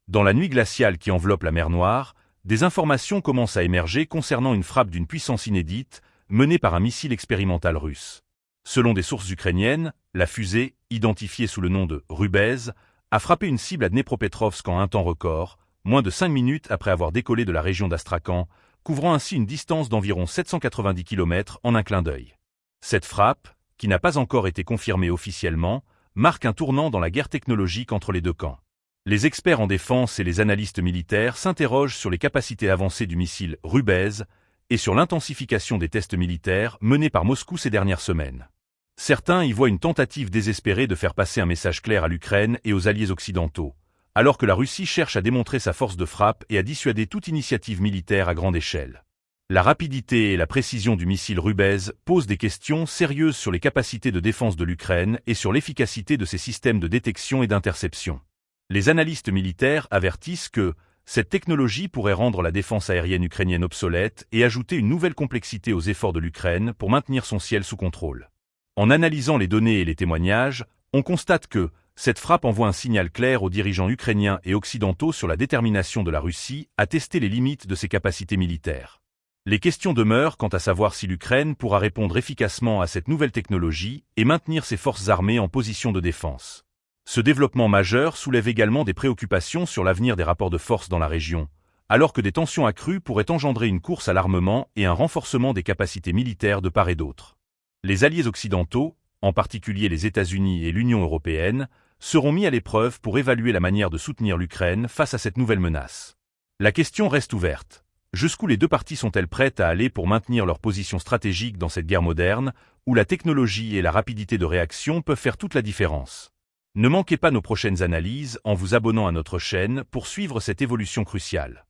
Dans la nuit glaciale qui enveloppe la mer Noire, des informations commencent à émerger concernant une frappe d'une puissance inédite, menée par un missile expérimental russe. Selon des sources ukrainiennes, la fusée, identifiée sous le nom de Rubez, a frappé une cible à Dnepropetrovsk en un temps record, moins de 5 minutes après avoir décollé de la région d'Astrakhan, couvrant ainsi une distance d'environ 790 km en un clin d'œil. Cette frappe, qui n'a pas encore été confirmée officiellement, marque un tournant dans la guerre technologique entre les deux camps. Les experts en défense et les analystes militaires s'interrogent sur les capacités avancées du missile Rubez et sur l'intensification des tests militaires menés par Moscou ces dernières semaines. Certains y voient une tentative désespérée de faire passer un message clair à l'Ukraine et aux alliés occidentaux, alors que la Russie cherche à démontrer sa force de frappe et à dissuader toute initiative militaire à grande échelle. La rapidité et la précision du missile Rubez posent des questions sérieuses sur les capacités de défense de l'Ukraine et sur l'efficacité de ses systèmes de détection et d'interception. Les analystes militaires avertissent que cette technologie pourrait rendre la défense aérienne ukrainienne obsolète et ajouter une nouvelle complexité aux efforts de l'Ukraine pour maintenir son ciel sous contrôle. En analysant les données et les témoignages, on constate que cette frappe envoie un signal clair aux dirigeants ukrainiens et occidentaux sur la détermination de la Russie à tester les limites de ses capacités militaires. Les questions demeurent quant à savoir si l'Ukraine pourra répondre efficacement à cette nouvelle technologie et maintenir ses forces armées en position de défense. Ce développement majeur soulève également des préoccupations sur l'avenir des rapports de force dans la région, alors que des tensions accrues pourraient engendrer une course à l'armement et un renforcement des capacités militaires de part et d'autre. Les alliés occidentaux, en particulier les États-Unis et l'Union européenne, seront mis à l'épreuve pour évaluer la manière de soutenir l'Ukraine face à cette nouvelle menace. La question reste ouverte. Jusqu'où les deux parties sont-elles prêtes à aller pour maintenir leur position stratégique dans cette guerre moderne, où la technologie et la rapidité de réaction peuvent faire toute la différence? Ne manquez pas nos prochaines analyses en vous abonnant à notre chaîne pour suivre cette évolution cruciale.